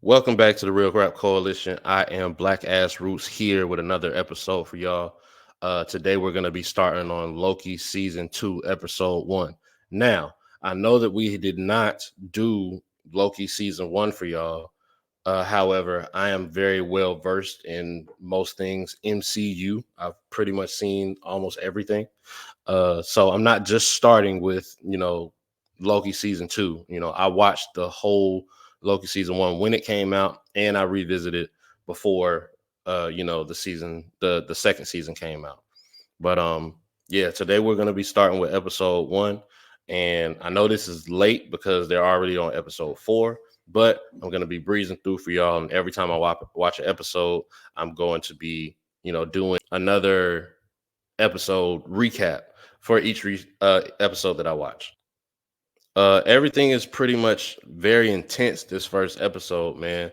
Welcome back to the Real Rap Coalition. I am Black Ass Roots here with another episode for y'all. Today we're going to be starting on Loki season 2, episode 1. Now, I know that we did not do Loki season 1 for y'all. However, I am very well versed in most things MCU. I've pretty much seen almost everything. So I'm not just starting with, Loki season 2. I watched the whole Loki season 1 when it came out, and I revisited before the second season came out. But yeah, today we're gonna be starting with episode 1. And I know this is late because they're already on episode 4, but I'm gonna be breezing through for y'all. And every time I watch an episode, I'm going to be, doing another episode recap for each episode that I watch. Everything is pretty much very intense this first episode, man.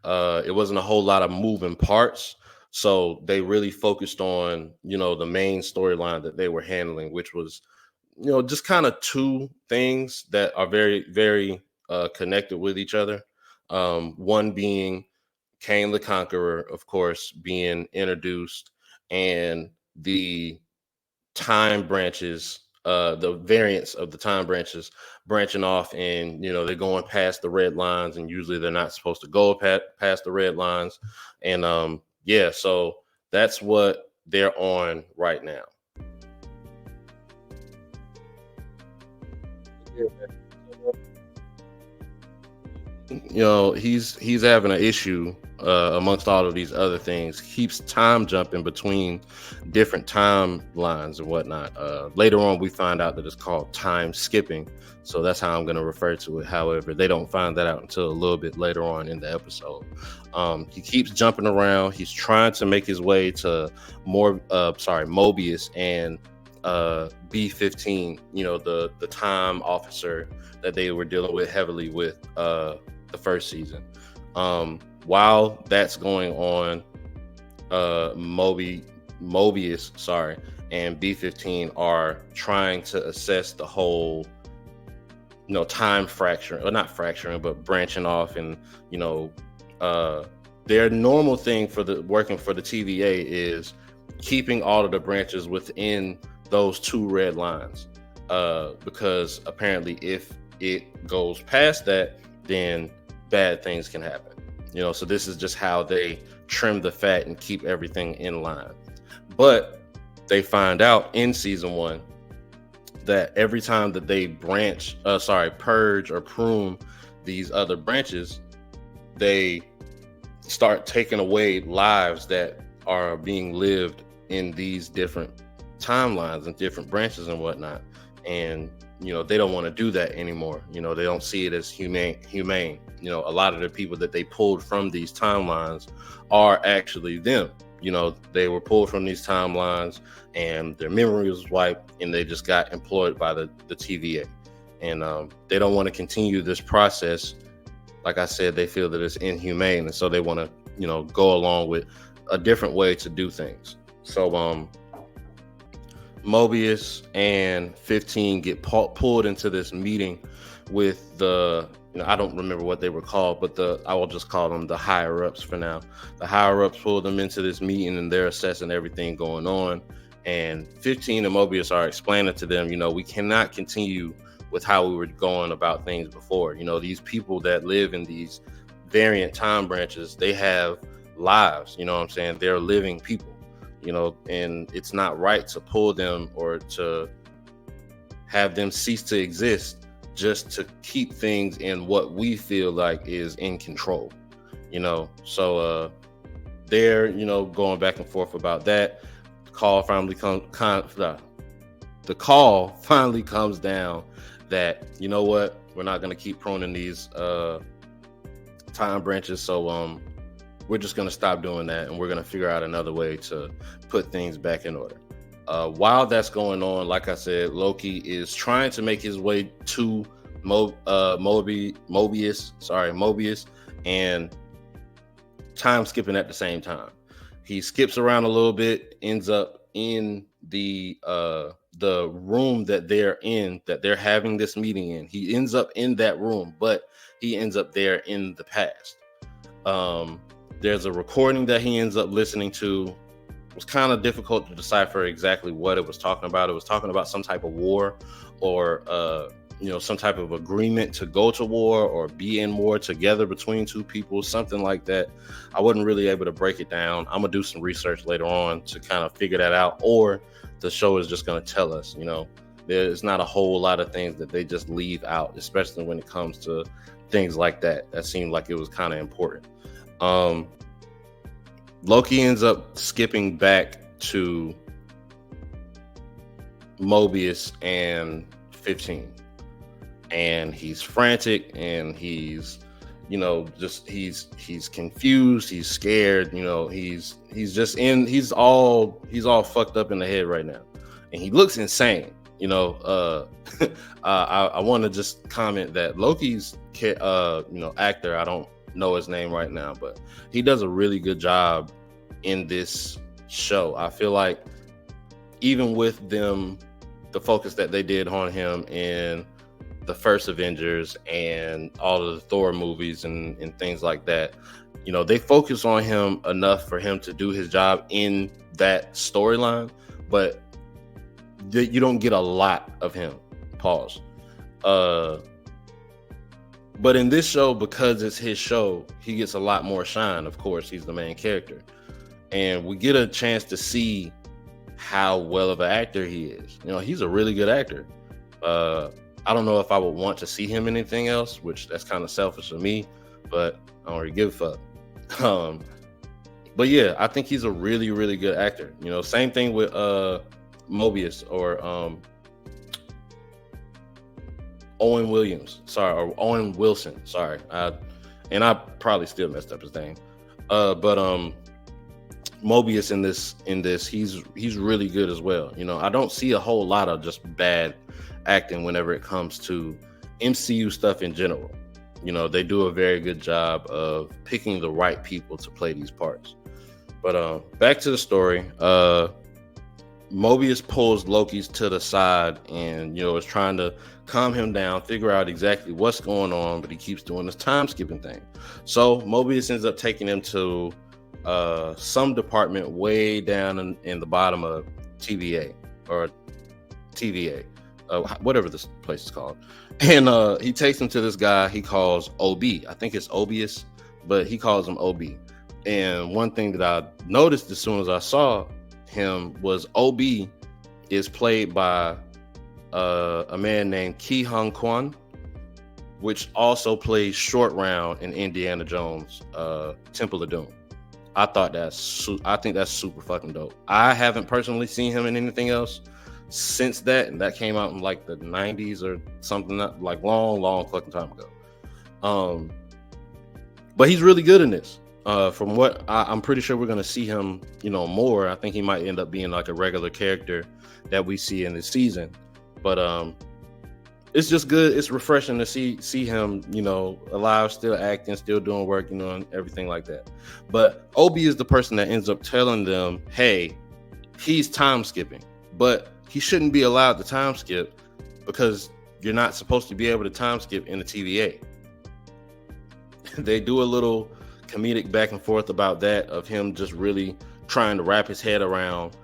It wasn't a whole lot of moving parts, so they really focused on the main storyline that they were handling, which was just kind of two things that are very very connected with each other. One being Kane the Conqueror, of course, being introduced, and the time branches, the variants of the time branches branching off, and they're going past the red lines, and usually they're not supposed to go past the red lines. And yeah, so that's what they're on right now. He's having an issue amongst all of these other things. Keeps time jumping between different timelines and whatnot. Later on, we find out that it's called time skipping, so that's how I'm going to refer to it. However, they don't find that out until a little bit later on in the episode. He keeps jumping around. He's trying to make his way to Mobius and B-15, the time officer that they were dealing with heavily with the first season. While that's going on, Mobius, and B-15 are trying to assess the whole, time fracturing, or not fracturing, but branching off, and their normal thing for the working for the TVA is keeping all of the branches within those two red lines, because apparently if it goes past that, then bad things can happen. So this is just how they trim the fat and keep everything in line. But they find out in season 1 that every time that they purge or prune these other branches, they start taking away lives that are being lived in these different timelines and different branches and whatnot. And they don't want to do that anymore. They don't see it as humane. A lot of the people that they pulled from these timelines are actually them. They were pulled from these timelines, and their memory was wiped, and they just got employed by the TVA. And they don't want to continue this process. Like I said, they feel that it's inhumane, and so they want to go along with a different way to do things. So Mobius and 15 get pulled into this meeting with the, I don't remember what they were called, but I will just call them the higher ups for now. The higher ups pulled them into this meeting, and they're assessing everything going on. And 15 and Mobius are explaining to them, we cannot continue with how we were going about things before. These people that live in these variant time branches, they have lives, what I'm saying? They're living people. And it's not right to pull them or to have them cease to exist just to keep things in what we feel like is in control. So they're going back and forth about that. The call finally comes down that we're not going to keep pruning these time branches, so we're just going to stop doing that, and we're going to figure out another way to put things back in order. While that's going on, like I said, Loki is trying to make his way to Mobius, and time skipping at the same time. He skips around a little bit, ends up in the room that they're having this meeting in. He ends up in that room, but he ends up there in the past. Um, there's a recording that he ends up listening to. It was kind of difficult to decipher exactly what it was talking about. It was talking about some type of war, or some type of agreement to go to war or be in war together between two people, something like that. I wasn't really able to break it down. I'm gonna do some research later on to kind of figure that out, or the show is just gonna tell us. There's not a whole lot of things that they just leave out, especially when it comes to things like that. That seemed like it was kind of important. Loki ends up skipping back to Mobius and 15, and he's frantic, and he's he's confused, he's scared, he's all fucked up in the head right now, and he looks insane. I want to just comment that Loki's actor, I don't know his name right now, but he does a really good job in this show. I feel like even with them, the focus that they did on him in the first Avengers and all of the Thor movies and things like that, they focus on him enough for him to do his job in that storyline, but you don't get a lot of him. Pause. But in this show, because it's his show, he gets a lot more shine. Of course, he's the main character, and we get a chance to see how well of an actor he is. He's a really good actor. I don't know if I would want to see him in anything else, which that's kind of selfish of me, but I don't really give a fuck. But yeah, I think he's a really, really good actor. Same thing with Mobius, or Owen Wilson. Sorry. And I probably still messed up his name. But Mobius in this, he's really good as well. I don't see a whole lot of just bad acting whenever it comes to MCU stuff in general. They do a very good job of picking the right people to play these parts. But back to the story. Mobius pulls Loki's to the side and is trying to calm him down, figure out exactly what's going on, but he keeps doing this time skipping thing. So Mobius ends up taking him to some department way down in the bottom of TVA, or TVA, whatever this place is called. And he takes him to this guy he calls OB. I think it's Obius, but he calls him OB. And one thing that I noticed as soon as I saw him was OB is played by a man named Ki Hung Kwan, which also plays Short Round in Indiana Jones Temple of Doom. I think that's super fucking dope. I haven't personally seen him in anything else since that, and that came out in like the 90s or something, like long fucking time ago. But he's really good in this. From what I'm pretty sure we're going to see him, more. I think he might end up being like a regular character that we see in this season. But it's just good. It's refreshing to see him, alive, still acting, still doing work, and everything like that. But Obi is the person that ends up telling them, hey, he's time skipping, but he shouldn't be allowed to time skip because you're not supposed to be able to time skip in the TVA. They do a little comedic back and forth about that, of him just really trying to wrap his head around,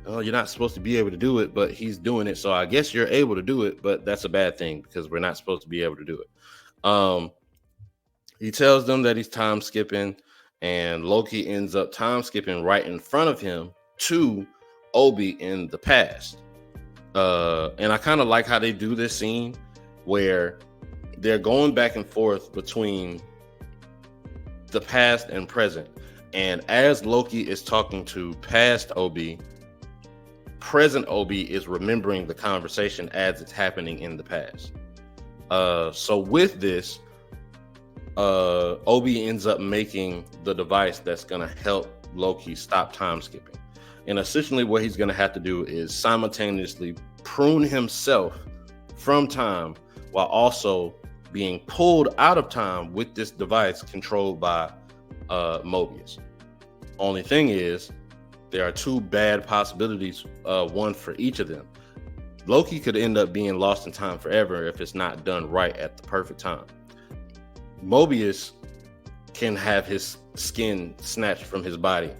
oh, you're not supposed to be able to do it, but he's doing it, so I guess you're able to do it, but that's a bad thing because we're not supposed to be able to do it. He tells them that he's time skipping, and Loki ends up time skipping right in front of him to Obi in the past. And I kind of like how they do this scene where they're going back and forth between the past and present. And as Loki is talking to past Obi, present Obi is remembering the conversation as it's happening in the past. So with this, Obi ends up making the device that's going to help Loki stop time skipping. And essentially what he's going to have to do is simultaneously prune himself from time while also being pulled out of time with this device controlled by Mobius. Only thing is, there are two bad possibilities, one for each of them. Loki could end up being lost in time forever if it's not done right at the perfect time. Mobius can have his skin snatched from his body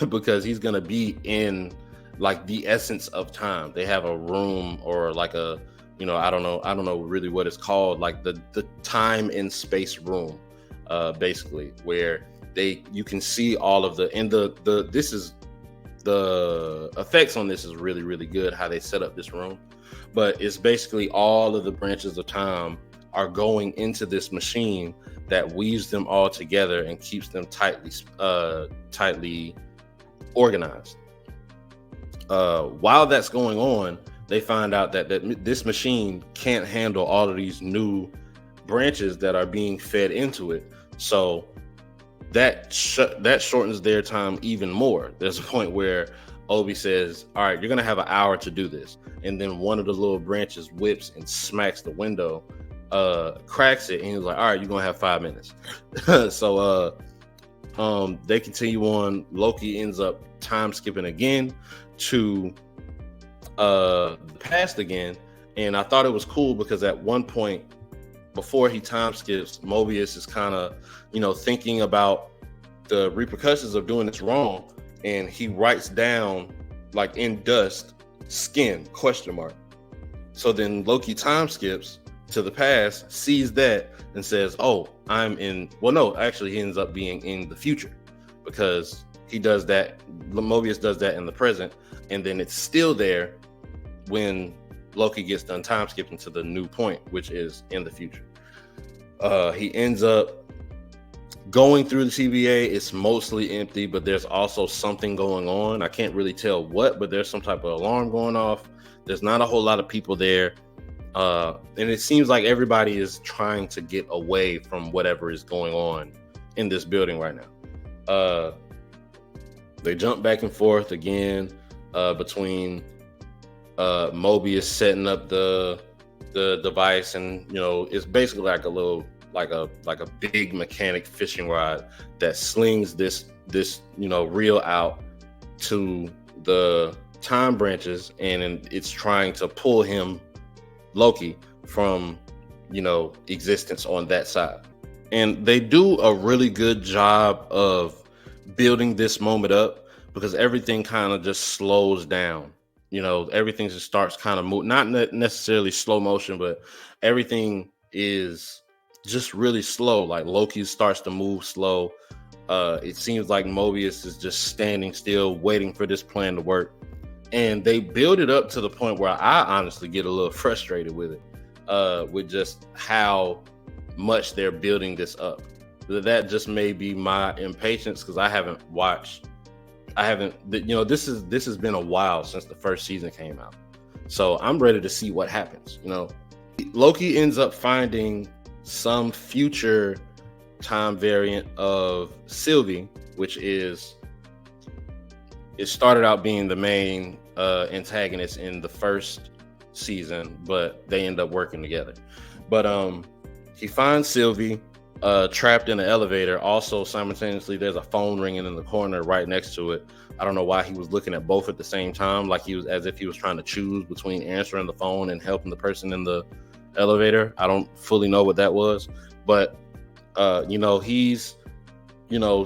because he's gonna be in like the essence of time. They have a room or like a, I don't know really what it's called, like the time and space room, basically, where you can see all of the effects on this is really, really good how they set up this room. But it's basically all of the branches of time are going into this machine that weaves them all together and keeps them tightly organized. While that's going on, they find out that this machine can't handle all of these new branches that are being fed into it. So that shortens their time even more. There's a point where Obi says, all right, you're going to have an hour to do this. And then one of the little branches whips and smacks the window, cracks it. And he's like, all right, you're going to have 5 minutes. So they continue on. Loki ends up time skipping again to the past again. And I thought it was cool because at one point before he time skips, Mobius is kind of, thinking about the repercussions of doing this wrong. And he writes down, like in dust, skin, ? So then Loki time skips to the past, sees that, and says, oh, he ends up being in the future because he does that. Mobius does that in the present. And then it's still there when Loki gets done time skipping to the new point, which is in the future. He ends up going through the TVA. It's mostly empty, but there's also something going on. I can't really tell what, but there's some type of alarm going off. There's not a whole lot of people there. And it seems like everybody is trying to get away from whatever is going on in this building right now. They jump back and forth again between Mobius setting up the device, and it's basically like a little like a big mechanic fishing rod that slings this reel out to the time branches, and it's trying to pull him, Loki, from existence on that side. And they do a really good job of building this moment up because everything kind of just slows down. Everything just starts kind of move, not necessarily slow motion, but everything is just really slow. Like Loki starts to move slow. It seems like Mobius is just standing still, waiting for this plan to work. And they build it up to the point where I honestly get a little frustrated with it, with just how much they're building this up. That just may be my impatience because this has been a while since the first season came out. So I'm ready to see what happens. Loki ends up finding some future time variant of Sylvie, which it started out being the main antagonist in the first season, but they end up working together. But he finds Sylvie trapped in an elevator. Also, simultaneously, there's a phone ringing in the corner right next to it. I don't know why he was looking at both at the same time, like as if he was trying to choose between answering the phone and helping the person in the elevator. I don't fully know what that was, but he's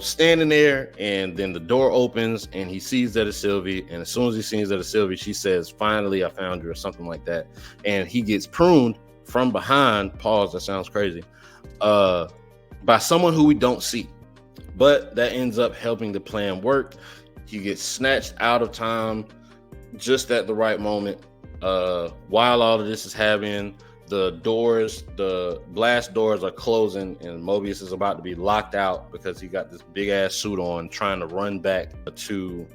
standing there, and then the door opens and he sees that it's Sylvie, and as soon as he sees that it's Sylvie, she says, finally I found you, or something like that, and he gets pruned from behind, pause, that sounds crazy, by someone who we don't see, but that ends up helping the plan work. He gets snatched out of time just at the right moment. While all of this is happening, the glass doors are closing, and Mobius is about to be locked out because he got this big ass suit on, trying to run back to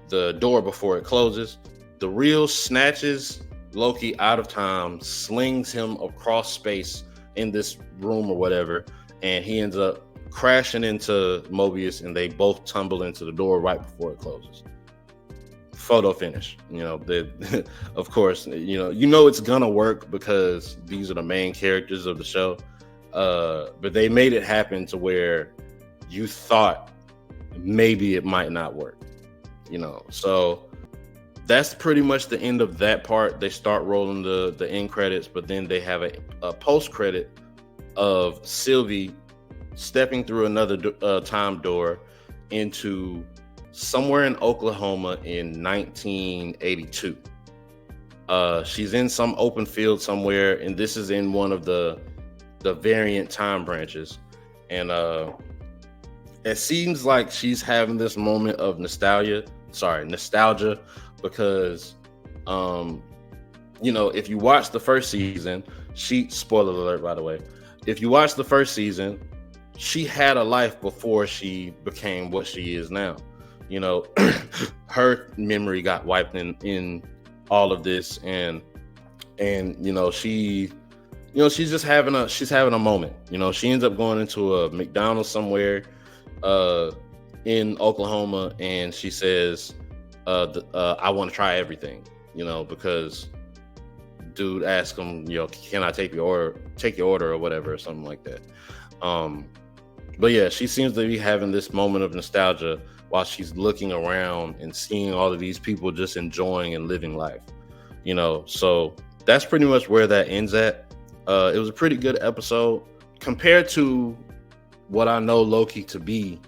the door before it closes. The reel snatches Loki out of time, slings him across space in this room or whatever, and he ends up crashing into Mobius, and they both tumble into the door right before it closes. Photo finish. Of course, it's gonna work because these are the main characters of the show. But they made it happen to where you thought maybe it might not work. So that's pretty much the end of that part. They start rolling the end credits, but then they have a post credit of Sylvie stepping through another time door into somewhere in Oklahoma in 1982. She's in some open field somewhere, and this is in one of the variant time branches. And it seems like she's having this moment of nostalgia, because if you watch the first season, spoiler alert, by the way, if you watch the first season, she had a life before she became what she is now. Her memory got wiped in all of this, and she's just having a moment. She ends up going into a McDonald's somewhere in Oklahoma, and she says, I want to try everything, because dude asked him, can I take your order or whatever, or something like that. But yeah, she seems to be having this moment of nostalgia while she's looking around and seeing all of these people just enjoying and living life. So that's pretty much where that ends at. It was a pretty good episode compared to what I know Loki to be,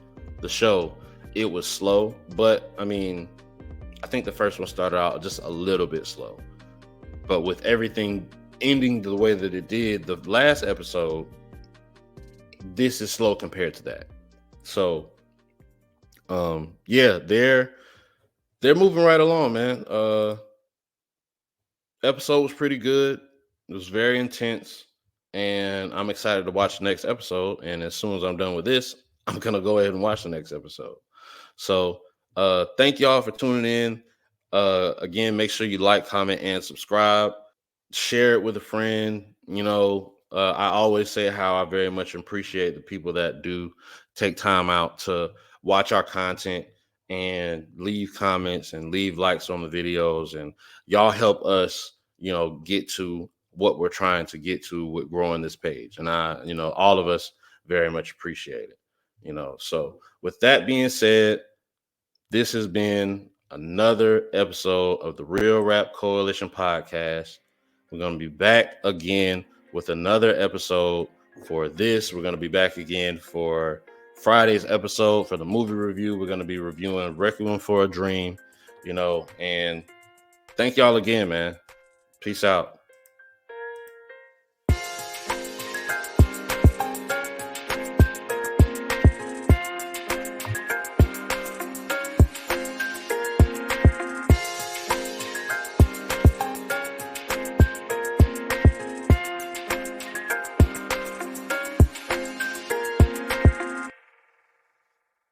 the show. It was slow, but I mean, I think the first one started out just a little bit slow. But with everything ending the way that it did, the last episode, this is slow compared to that. So, yeah, they're moving right along, man. Episode was pretty good. It was very intense, and I'm excited to watch the next episode. And as soon as I'm done with this, I'm gonna go ahead and watch the next episode. So, thank y'all for tuning in. Again, make sure you like, comment, and subscribe. Share it with a friend. I always say how I very much appreciate the people that do take time out to watch our content and leave comments and leave likes on the videos. And y'all help us, get to what we're trying to get to with growing this page. And all of us very much appreciate it. So with that being said, this has been another episode of the Real Rap Coalition podcast. We're going to be back again with another episode for this. We're going to be back again for Friday's episode for the movie review. We're going to be reviewing Requiem for a Dream, and thank y'all again, man. Peace out.